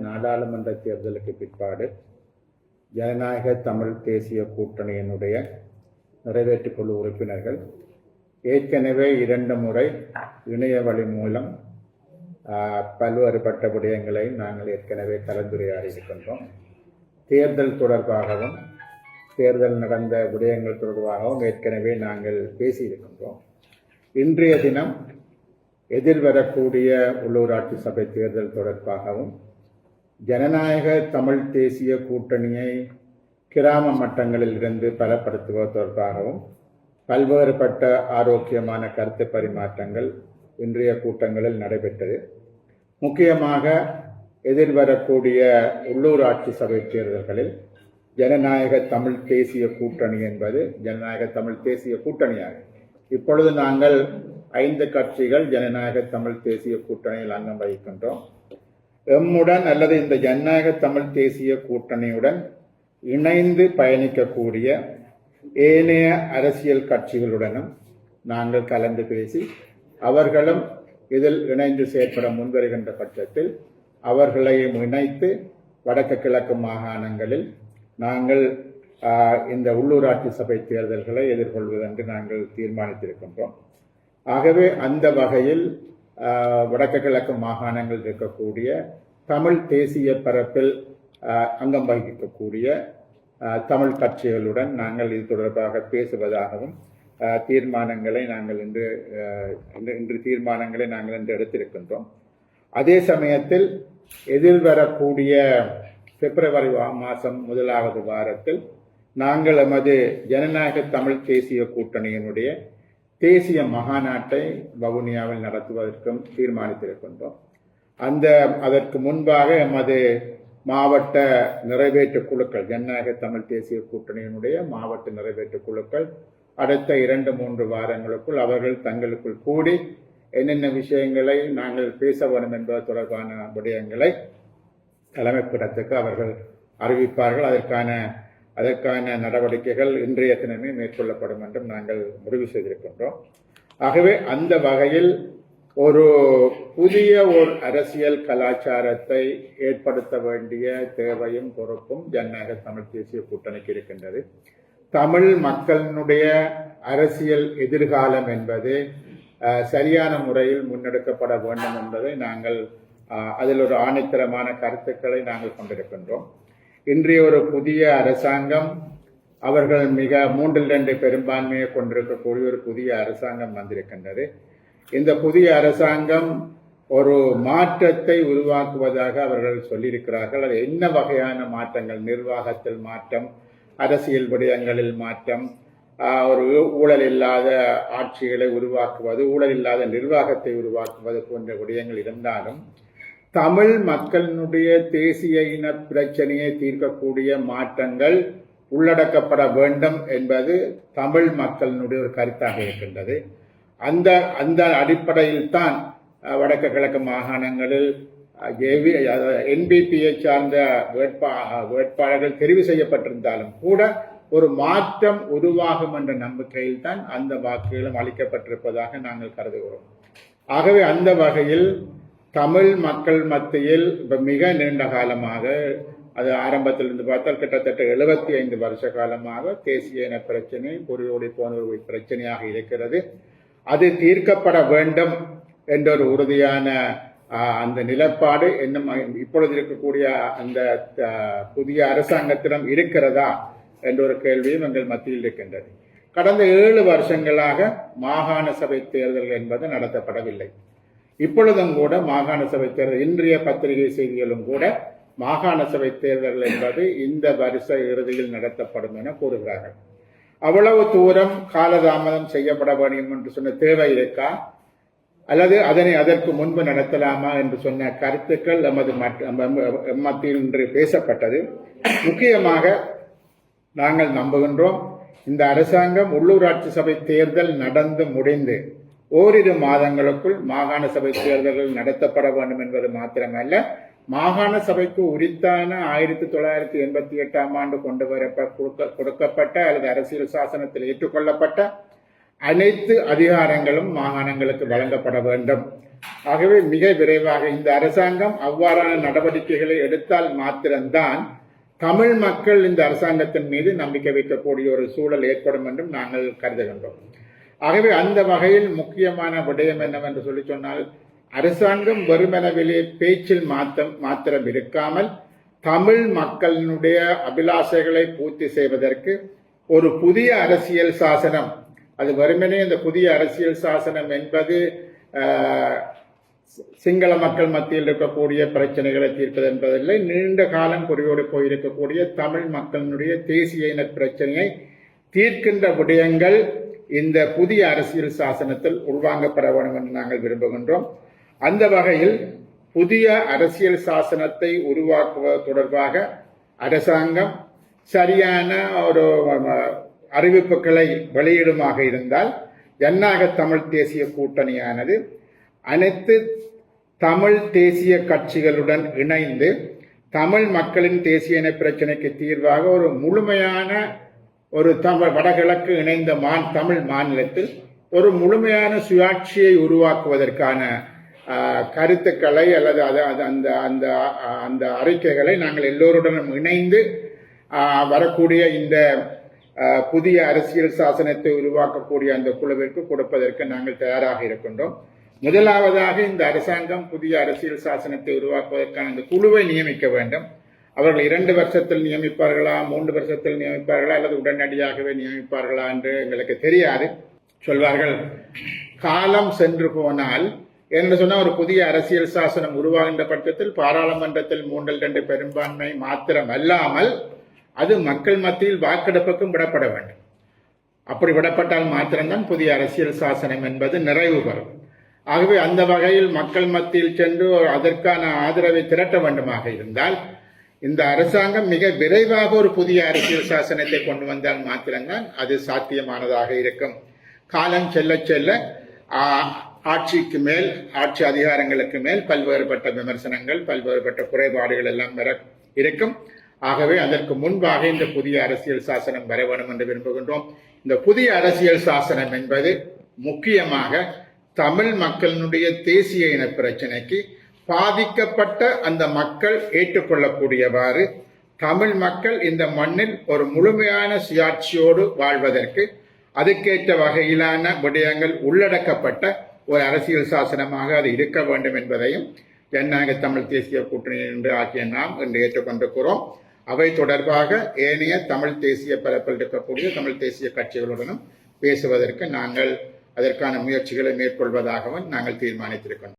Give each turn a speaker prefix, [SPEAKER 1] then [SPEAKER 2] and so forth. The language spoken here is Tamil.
[SPEAKER 1] நாடாளுமன்ற தேர்தலுக்கு பிற்பாடு ஜனநாயக தமிழ் தேசிய கூட்டணியினுடைய நிறைவேற்றுக் குழு உறுப்பினர்கள் ஏற்கனவே 2 முறை இணைய வழி மூலம் பல்வேறுபட்ட விடயங்களை நாங்கள் ஏற்கனவே கலந்துரையாடி இருக்கின்றோம். தேர்தல் தொடர்பாகவும் தேர்தல் நடந்த விடயங்கள் தொடர்பாகவும் ஏற்கனவே நாங்கள் பேசியிருக்கின்றோம். இன்றைய தினம் எதிர்வரக்கூடிய உள்ளூராட்சி சபை தேர்தல் தொடர்பாகவும் ஜனநாயக தமிழ் தேசிய கூட்டணியை கிராம மட்டங்களில் இருந்து பலப்படுத்துவது தொடர்பாகவும் பல்வேறுபட்ட ஆரோக்கியமான கருத்து பரிமாற்றங்கள் இன்றைய கூட்டங்களில் நடைபெற்றது. முக்கியமாக எதிர்வரக்கூடிய உள்ளூராட்சி சபை தேர்தல்களில் ஜனநாயக தமிழ் தேசிய கூட்டணி என்பது ஜனநாயக தமிழ் தேசிய கூட்டணியாகும். இப்பொழுது நாங்கள் 5 கட்சிகள் ஜனநாயக தமிழ் தேசிய கூட்டணியில் அங்கம் வகிக்கின்றோம். எம்முடன் அல்லது இந்த ஜனநாயக தமிழ் தேசிய கூட்டணியுடன் இணைந்து பயணிக்கக்கூடிய ஏனைய அரசியல் கட்சிகளுடனும் நாங்கள் கலந்து பேசி அவர்களும் இதில் இணைந்து செயற்பட முன்வருகின்ற பட்சத்தில் அவர்களையும் இணைத்து வடக்கு கிழக்கு மாகாணங்களில் நாங்கள் இந்த உள்ளூராட்சி சபை தேர்தல்களை எதிர்கொள்வதென்று நாங்கள் தீர்மானித்திருக்கின்றோம். ஆகவே அந்த வகையில் வடக்கு கிழக்கு மாகாணங்கள் இருக்கக்கூடிய தமிழ் தேசிய பரப்பில் அங்கம் வகிக்கக்கூடிய தமிழ் கட்சிகளுடன் நாங்கள் இது தொடர்பாக பேசுவதாகவும் தீர்மானங்களை நாங்கள் இன்று தீர்மானங்களை நாங்கள் இன்று எடுத்திருக்கின்றோம். அதே சமயத்தில் எதிர்வரக்கூடிய பிப்ரவரி மாதம் 1வது வாரத்தில் நாங்கள் எமது ஜனநாயக தமிழ் தேசிய கூட்டணியினுடைய தேசிய மகாநாட்டை வவுனியாவில் நடத்துவதற்கும் தீர்மானித்திருக்கின்றோம். அதற்கு முன்பாக எமது மாவட்ட நிறைவேற்று குழுக்கள் ஜனநாயக தமிழ் தேசிய கூட்டணியினுடைய மாவட்ட நிறைவேற்று குழுக்கள் அடுத்த 2-3 வாரங்களுக்குள் அவர்கள் தங்களுக்குள் கூடி என்னென்ன விஷயங்களை நாங்கள் பேச வேண்டும் என்பது தொடர்பான விடயங்களை தலைமைப்பிடத்துக்கு அவர்கள் அறிவிப்பார்கள். அதற்கான நடவடிக்கைகள் இன்றைய தினமே மேற்கொள்ளப்படும் என்றும் நாங்கள் முடிவு செய்திருக்கின்றோம். ஆகவே அந்த வகையில் ஒரு புதிய அரசியல் கலாச்சாரத்தை ஏற்படுத்த வேண்டிய தேவையும் பொறுப்பும் ஜனநாயக தமிழ் தேசிய கூட்டணிக்கு இருக்கின்றது. தமிழ் மக்களினுடைய அரசியல் எதிர்காலம் என்பது சரியான முறையில் முன்னெடுக்கப்பட வேண்டும் என்பதை நாங்கள் அதில் ஒரு ஆணித்தரமான கருத்துக்களை நாங்கள் கொண்டிருக்கின்றோம். இன்றைய ஒரு புதிய அரசாங்கம் அவர்கள் மிக 3/2 பெரும்பான்மையை கொண்டிருக்கக்கூடிய ஒரு புதிய அரசாங்கம் வந்திருக்கின்றது. இந்த புதிய அரசாங்கம் ஒரு மாற்றத்தை உருவாக்குவதாக அவர்கள் சொல்லியிருக்கிறார்கள். அது என்ன வகையான மாற்றங்கள்? நிர்வாகத்தில் மாற்றம், அரசியல் விடயங்களில் மாற்றம், ஒரு ஊழல் இல்லாத ஆட்சிகளை உருவாக்குவது, ஊழல் இல்லாத நிர்வாகத்தை உருவாக்குவது போன்ற விடயங்கள் இருந்தாலும் தமிழ் மக்களினுடைய தேசிய இன பிரச்சனையை தீர்க்கக்கூடிய மாற்றங்கள் உள்ளடக்கப்பட வேண்டும் என்பது தமிழ் மக்களினுடைய ஒரு கருத்தாக இருக்கின்றது. அந்த அடிப்படையில் தான் வடக்கு கிழக்கு மாகாணங்களில் NBPயை சார்ந்த வேட்பாளர்கள் தெரிவு செய்யப்பட்டிருந்தாலும் கூட ஒரு மாற்றம் உருவாகும் என்ற நம்பிக்கையில் தான் அந்த வாக்குகளும் அளிக்கப்பட்டிருப்பதாக நாங்கள் கருதுகிறோம். ஆகவே அந்த வகையில் தமிழ் மக்கள் மத்தியில் மிக நீண்ட காலமாக, அது ஆரம்பத்திலிருந்து பார்த்தால் கிட்டத்தட்ட 75 வருஷ காலமாக தேசிய இன பிரச்சனை பொறியோடி போன ஒரு பிரச்சனையாக இருக்கிறது. அது தீர்க்கப்பட வேண்டும் என்ற ஒரு உறுதியான அந்த நிலப்பாடு இன்னும் இப்பொழுது இருக்கக்கூடிய அந்த புதிய அரசாங்கத்திடம் இருக்கிறதா என்ற ஒரு கேள்வியும் எங்கள் மத்தியில் இருக்கின்றது. கடந்த 7 வருஷங்களாக மாகாண சபை தேர்தல்கள் என்பது நடத்தப்படவில்லை. இப்பொழுதும் கூட மாகாண சபை தேர்தல், இன்றைய பத்திரிகை செய்திகளும் கூட மாகாண சபை தேர்தல் என்பது இந்த வருஷ இறுதியில் நடத்தப்படும் என கூறுகிறார்கள். அவ்வளவு தூரம் காலதாமதம் செய்யப்பட வேண்டும் என்று சொன்ன தேவை இருக்கா, அல்லது அதற்கு முன்பு நடத்தலாமா என்று சொன்ன கருத்துக்கள் நமது மத்தியில் இன்று பேசப்பட்டது. முக்கியமாக நாங்கள் நம்புகின்றோம், இந்த அரசாங்கம் உள்ளூராட்சி சபை தேர்தல் நடந்து முடிந்து ஓரிரு மாதங்களுக்குள் மாகாண சபை தேர்தல்கள் நடத்தப்பட வேண்டும் என்பது மாத்திரமல்ல, மாகாண சபைக்கு உரித்தான 1988 ஆண்டு கொடுக்கப்பட்ட அல்லது அரசியல் சாசனத்தில் ஏற்றுக்கொள்ளப்பட்ட அனைத்து அதிகாரங்களும் மாகாணங்களுக்கு வழங்கப்பட வேண்டும். ஆகவே மிக விரைவாக இந்த அரசாங்கம் அவ்வாறான நடவடிக்கைகளை எடுத்தால் மாத்திரம்தான் தமிழ் மக்கள் இந்த அரசாங்கத்தின் மீது நம்பிக்கை வைக்கக்கூடிய ஒரு சூழல் ஏற்படும் என்றும் நாங்கள் கருதுகின்றோம். ஆகவே அந்த வகையில் முக்கியமான விடயம் என்னவென்று சொல்லி சொன்னால், அரசாங்கம் வெறுமனவிலே பேச்சில் மாத்திரம் இருக்காமல் தமிழ் மக்களினுடைய அபிலாஷைகளை பூர்த்தி செய்வதற்கு ஒரு புதிய அரசியல் சாசனம், அது வெறுமனே இந்த புதிய அரசியல் சாசனம் என்பது சிங்கள மக்கள் மத்தியில் இருக்கக்கூடிய பிரச்சனைகளை தீர்ப்பது என்பதில்லை. நீண்ட காலம் குறியோடு போயிருக்கக்கூடிய தமிழ் மக்களினுடைய தேசிய இன பிரச்சனையை தீர்க்கின்ற விடயங்கள் இந்த புதிய அரசியல் சாசனத்தில் உள்வாங்கப்பட வேண்டும் என்று நாங்கள் விரும்புகின்றோம். அந்த வகையில் புதிய அரசியல் சாசனத்தை உருவாக்குவது தொடர்பாக அரசாங்கம் சரியான ஒரு அறிவிப்புகளை வெளியிடுமாக இருந்தால், ஜனநாயக தமிழ் தேசிய கூட்டணியானது அனைத்து தமிழ் தேசிய கட்சிகளுடன் இணைந்து தமிழ் மக்களின் தேசிய இன பிரச்சனைக்கு தீர்வாக ஒரு முழுமையான ஒரு வடகிழக்கு இணைந்த தமிழ் மாநிலத்தில் ஒரு முழுமையான சுயாட்சியை உருவாக்குவதற்கான கருத்துக்களை அல்லது அந்த அந்த அந்த அறிக்கைகளை நாங்கள் எல்லோருடனும் இணைந்து வரக்கூடிய இந்த புதிய அரசியல் சாசனத்தை உருவாக்கக்கூடிய அந்த குழுவிற்கு கொடுப்பதற்கு நாங்கள் தயாராக இருக்கின்றோம். முதலாவதாக இந்த அரசாங்கம் புதிய அரசியல் சாசனத்தை உருவாக்குவதற்கான இந்த குழுவை நியமிக்க வேண்டும். அவர்கள் 2 வருஷத்தில் நியமிப்பார்களா, 3 வருஷத்தில் நியமிப்பார்களா, அல்லது உடனடியாகவே நியமிப்பார்களா என்று எங்களுக்கு தெரியாது. சொல்வார்கள், காலம் சென்று போனால் என்று சொன்னால் ஒரு புதிய அரசியல் சாசனம் உருவாகின்ற பட்சத்தில் பாராளுமன்றத்தில் 3/2 பெரும்பான்மை மாத்திரம் அல்லாமல் அது மக்கள் மத்தியில் வாக்கெடுப்புக்கும் விடப்பட வேண்டும். அப்படி விடப்பட்டால் மாத்திரம்தான் புதிய அரசியல் சாசனம் என்பது நிறைவு பெறும். ஆகவே அந்த வகையில் மக்கள் மத்தியில் சென்று அதற்கான ஆதரவை திரட்ட வேண்டுமாக இருந்தால் இந்த அரசாங்கம் மிக விரைவாக ஒரு புதிய அரசியல் சாசனத்தை கொண்டு வந்தால் மாத்திரம்தான் அது சாத்தியமானதாக இருக்கும். காலம் செல்ல செல்ல ஆட்சிக்கு மேல், ஆட்சி அதிகாரங்களுக்கு மேல் பல்வேறுபட்ட விமர்சனங்கள், பல்வேறுபட்ட குறைபாடுகள் எல்லாம் இருக்கும். ஆகவே அதற்கு முன்பாக இந்த புதிய அரசியல் சாசனம் வர வேண்டும் என்று விரும்புகின்றோம். இந்த புதிய அரசியல் சாசனம் என்பது முக்கியமாக தமிழ் மக்களினுடைய தேசிய இன பிரச்சனைக்கு பாதிக்கப்பட்ட அந்த மக்கள் ஏற்றுக்கொள்ளக்கூடியவாறு தமிழ் மக்கள் இந்த மண்ணில் ஒரு முழுமையான சுயாட்சியோடு வாழ்வதற்கு அதுக்கேற்ற வகையிலான விடயங்கள் உள்ளடக்கப்பட்ட ஒரு அரசியல் சாசனமாக அது இருக்க வேண்டும் என்பதையும் ஜனநாயக தமிழ் தேசிய கூட்டணி என்று ஆகிய நாம் இன்று ஏற்றுக்கொண்டிருக்கிறோம். அவை தொடர்பாக ஏனைய தமிழ் தேசிய பரப்பில் இருக்கக்கூடிய தமிழ் தேசிய கட்சிகளுடனும் பேசுவதற்கு நாங்கள் அதற்கான முயற்சிகளை மேற்கொள்வதாகவும் நாங்கள் தீர்மானித்திருக்கின்றோம்.